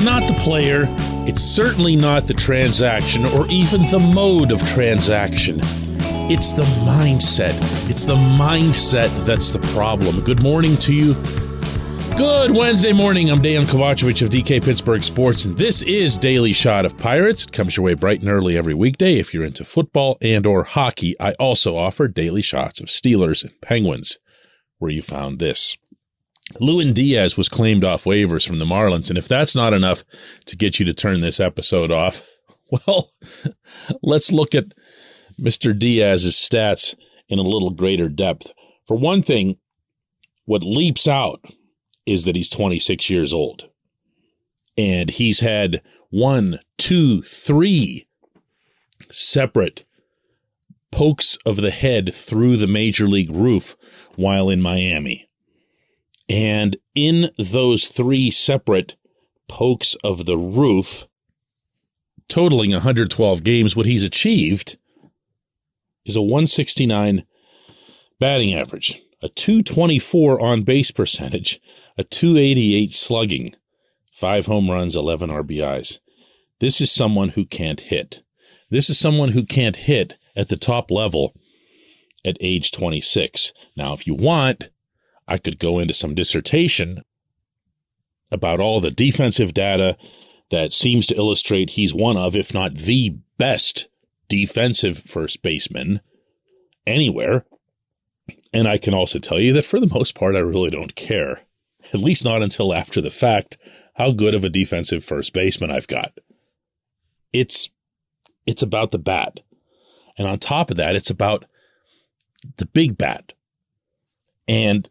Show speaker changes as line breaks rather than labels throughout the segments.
not the player, it's certainly not the transaction or even the mode of transaction. It's the mindset. It's the mindset that's the problem. Good morning to you. Good Wednesday morning. I'm Dejan Kovacevic of DK Pittsburgh Sports, and this is Daily Shot of Pirates. It comes your way bright and early every weekday. If you're into football and or hockey, I also offer daily shots of Steelers and Penguins, where you found this. Lewin Diaz was claimed off waivers from the Marlins, and if that's not enough to get you to turn this episode off, well, let's look at Mr. Diaz's stats in a little greater depth. For one thing, what leaps out is that he's 26 years old. And he's had 1, 2, 3 separate pokes of the head through the major league roof while in Miami. And in those 3 separate pokes of the roof, totaling 112 games, what he's achieved is a 169 batting average, a 224 on-base percentage, a 288 slugging, 5 home runs, 11 RBIs. This is someone who can't hit. This is someone who can't hit at the top level at age 26. Now, if you want, I could go into some dissertation about all the defensive data that seems to illustrate he's one of, if not the best defensive first baseman anywhere. And I can also tell you that for the most part, I really don't care. At least not until after the fact, how good of a defensive first baseman I've got. It's about the bat. And on top of that, it's about the big bat. And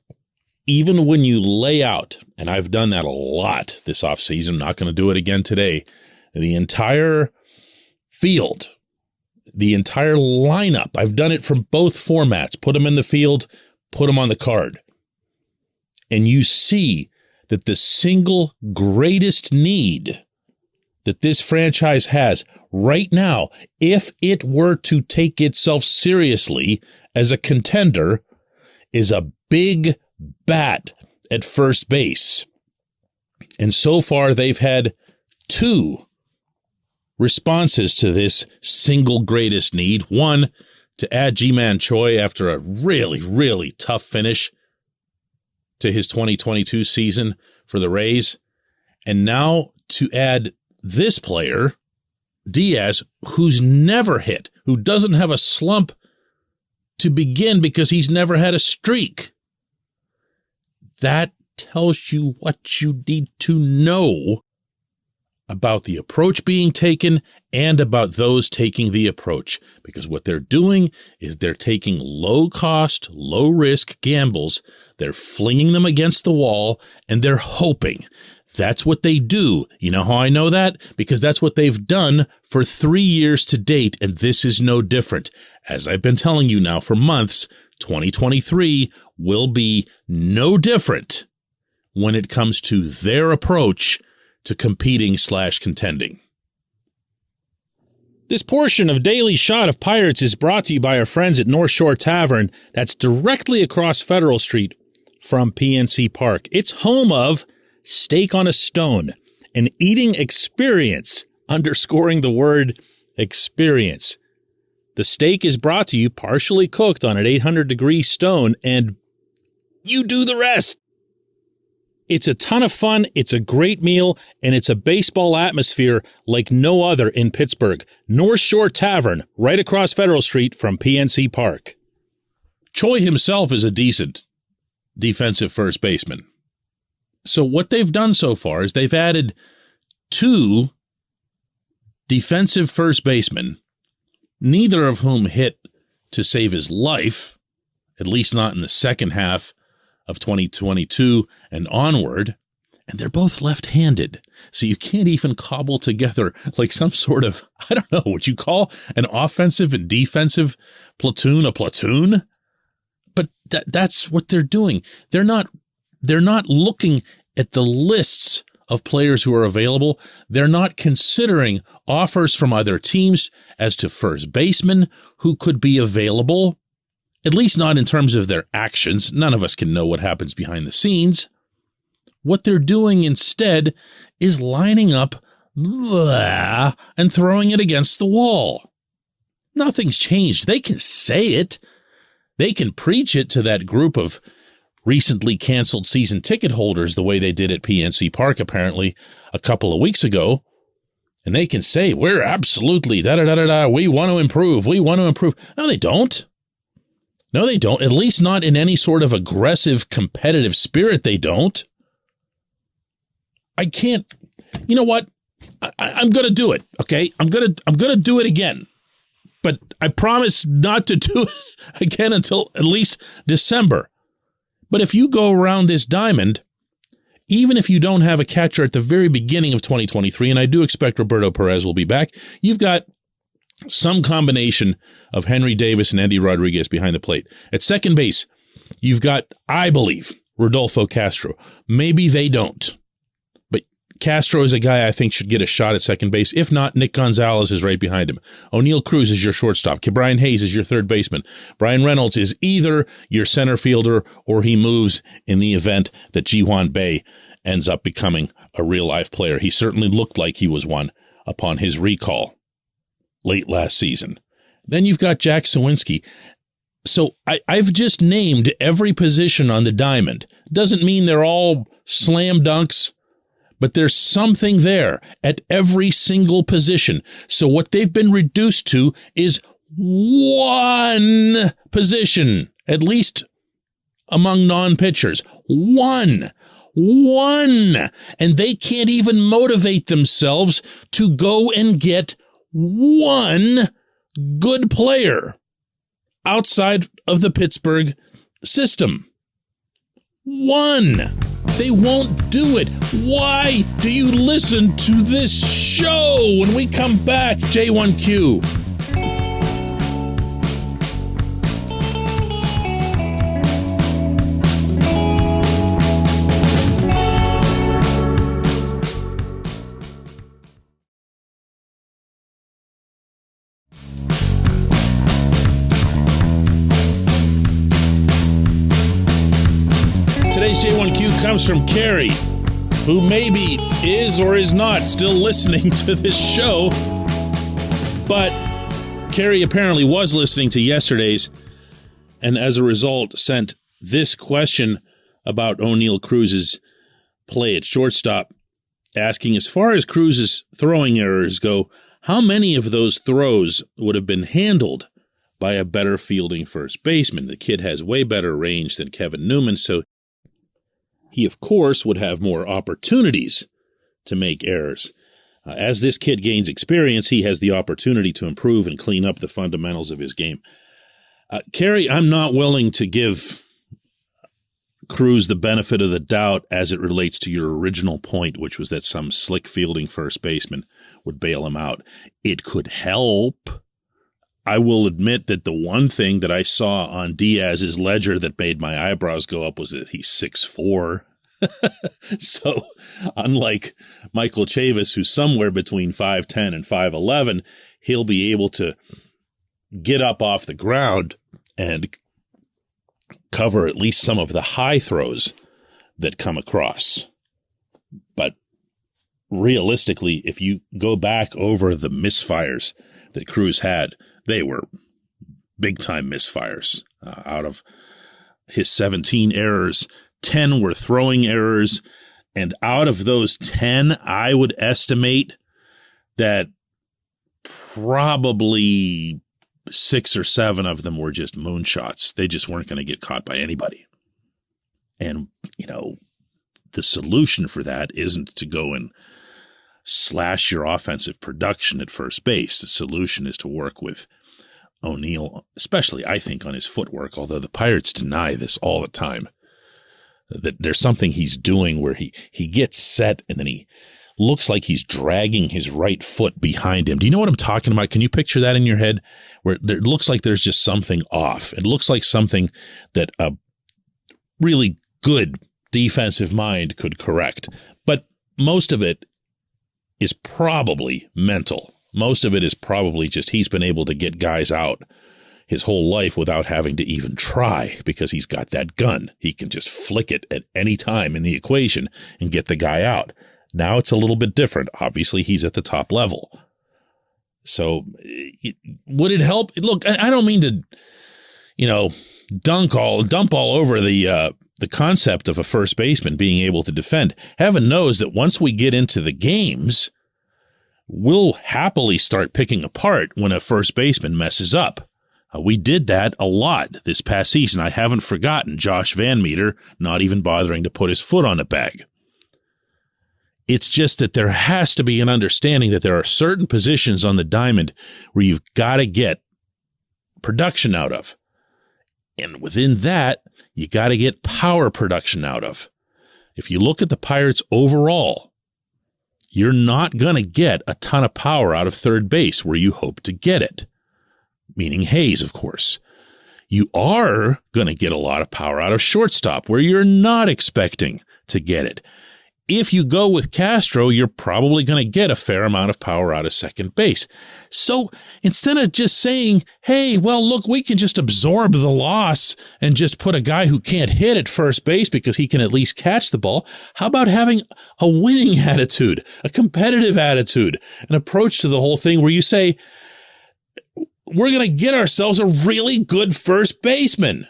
even when you lay out, and I've done that a lot this offseason, not going to do it again today, the entire field, the entire lineup, I've done it from both formats, put them in the field, put them on the card. And you see that the single greatest need that this franchise has right now, if it were to take itself seriously as a contender, is a big bat at first base. And so far, they've had 2 responses to this single greatest need. One, to add Ji-Man Choi after a really, really tough finish to his 2022 season for the Rays. And now to add this player, Diaz, who's never hit, who doesn't have a slump to begin because he's never had a streak. That tells you what you need to know about the approach being taken and about those taking the approach. Because what they're doing is they're taking low-cost, low-risk gambles, they're flinging them against the wall, and they're hoping. That's what they do. You know how I know that? Because that's what they've done for 3 years to date, and this is no different. As I've been telling you now for months, 2023 will be no different when it comes to their approach to competing/contending. This portion of Daily Shot of Pirates is brought to you by our friends at North Shore Tavern. That's directly across Federal Street from PNC Park. It's home of Steak on a Stone, an eating experience, underscoring the word experience. The steak is brought to you partially cooked on an 800-degree stone, and you do the rest. It's a ton of fun, it's a great meal, and it's a baseball atmosphere like no other in Pittsburgh. North Shore Tavern, right across Federal Street from PNC Park. Choi himself is a decent defensive first baseman. So what they've done so far is they've added 2 defensive first basemen, neither of whom hit to save his life, at least not in the second half of 2022 and onward, and they're both left-handed. So you can't even cobble together like some sort of, I don't know, what you call an offensive and defensive platoon, a platoon? But that's what they're doing. They're not looking at the lists of players who are available. They're not considering offers from other teams as to first basemen who could be available, at least not in terms of their actions. None of us can know what happens behind the scenes. What they're doing instead is lining up and throwing it against the wall. Nothing's changed. They can say it. They can preach it to that group of recently canceled season ticket holders the way they did at PNC Park apparently a couple of weeks ago. And they can say, we're absolutely da-da-da-da-da, we want to improve, we want to improve. No, they don't. No, they don't. At least not in any sort of aggressive, competitive spirit, they don't. I can't, you know what? I'm going to do it, okay? I'm going to do it again. But I promise not to do it again until at least December. But if you go around this diamond, even if you don't have a catcher at the very beginning of 2023, and I do expect Roberto Perez will be back, you've got some combination of Henry Davis and Andy Rodriguez behind the plate. At second base, you've got, I believe, Rodolfo Castro. Maybe they don't. But Castro is a guy I think should get a shot at second base. If not, Nick Gonzalez is right behind him. O'Neill Cruz is your shortstop. Brian Hayes is your third baseman. Brian Reynolds is either your center fielder or he moves in the event that Ji-hwan Bae ends up becoming a real-life player. He certainly looked like he was one upon his recall late last season. Then you've got Jack Sawinski. So I've just named every position on the diamond. Doesn't mean they're all slam dunks, but there's something there at every single position. So what they've been reduced to is one position, at least among non-pitchers. One. And they can't even motivate themselves to go and get one good player outside of the Pittsburgh system. One. They won't do it. Why do you listen to this show? When we come back, J1Q. Today's J1Q comes from Carrie, who maybe is or is not still listening to this show. But Carrie apparently was listening to yesterday's, and as a result sent this question about O'Neill Cruz's play at shortstop, asking, as far as Cruz's throwing errors go, how many of those throws would have been handled by a better fielding first baseman? The kid has way better range than Kevin Newman, so he, of course, would have more opportunities to make errors. As this kid gains experience, he has the opportunity to improve and clean up the fundamentals of his game. Kerry, I'm not willing to give Cruz the benefit of the doubt as it relates to your original point, which was that some slick fielding first baseman would bail him out. It could help. I will admit that the one thing that I saw on Diaz's ledger that made my eyebrows go up was that he's 6'4". So unlike Michael Chavis, who's somewhere between 5'10 and 5'11", he'll be able to get up off the ground and cover at least some of the high throws that come across. But realistically, if you go back over the misfires that Cruz had, they were big-time misfires. Out of his 17 errors, 10 were throwing errors, and out of those 10, I would estimate that probably 6 or 7 of them were just moonshots. They just weren't going to get caught by anybody. And, you know, the solution for that isn't to go and slash your offensive production at first base. The solution is to work with O'Neill, especially, I think, on his footwork, although the Pirates deny this all the time, that there's something he's doing where he gets set and then he looks like he's dragging his right foot behind him. Do you know what I'm talking about? Can you picture that in your head? Where it looks like there's just something off. It looks like something that a really good defensive mind could correct. But most of it is probably mental. Most of it is probably just he's been able to get guys out his whole life without having to even try because he's got that gun. He can just flick it at any time in the equation and get the guy out. Now it's a little bit different. Obviously, he's at the top level. So would it help? Look, I don't mean to, dump all over the concept of a first baseman being able to defend. Heaven knows that once we get into the games, we'll happily start picking apart when a first baseman messes up. We did that a lot this past season. I haven't forgotten Josh Van Meter not even bothering to put his foot on a bag. It's just that there has to be an understanding that there are certain positions on the diamond where you've got to get production out of. And within that, you got to get power production out of. If you look at the Pirates overall, you're not going to get a ton of power out of third base where you hope to get it. Meaning Hayes, of course. You are going to get a lot of power out of shortstop where you're not expecting to get it. If you go with Castro, you're probably going to get a fair amount of power out of second base. So instead of just saying, hey, well, look, we can just absorb the loss and just put a guy who can't hit at first base because he can at least catch the ball, how about having a winning attitude, a competitive attitude, an approach to the whole thing where you say, we're going to get ourselves a really good first baseman.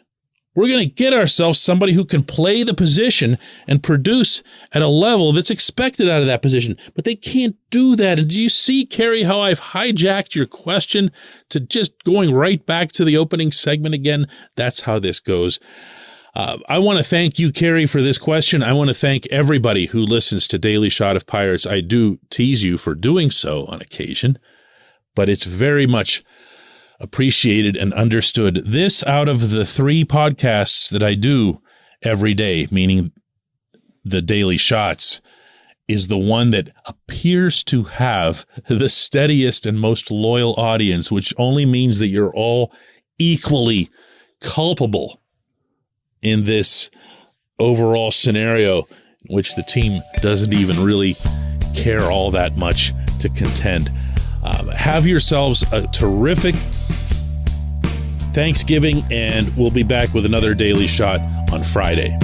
We're going to get ourselves somebody who can play the position and produce at a level that's expected out of that position. But they can't do that. And do you see, Kerry, how I've hijacked your question to just going right back to the opening segment again? That's how this goes. I want to thank you, Kerry, for this question. I want to thank everybody who listens to Daily Shot of Pirates. I do tease you for doing so on occasion, but it's very much appreciated and understood. This, out of the 3 podcasts that I do every day, meaning the Daily Shots, is the one that appears to have the steadiest and most loyal audience, which only means that you're all equally culpable in this overall scenario in which the team doesn't even really care all that much to contend. Have yourselves a terrific Thanksgiving, and we'll be back with another Daily Shot on Friday.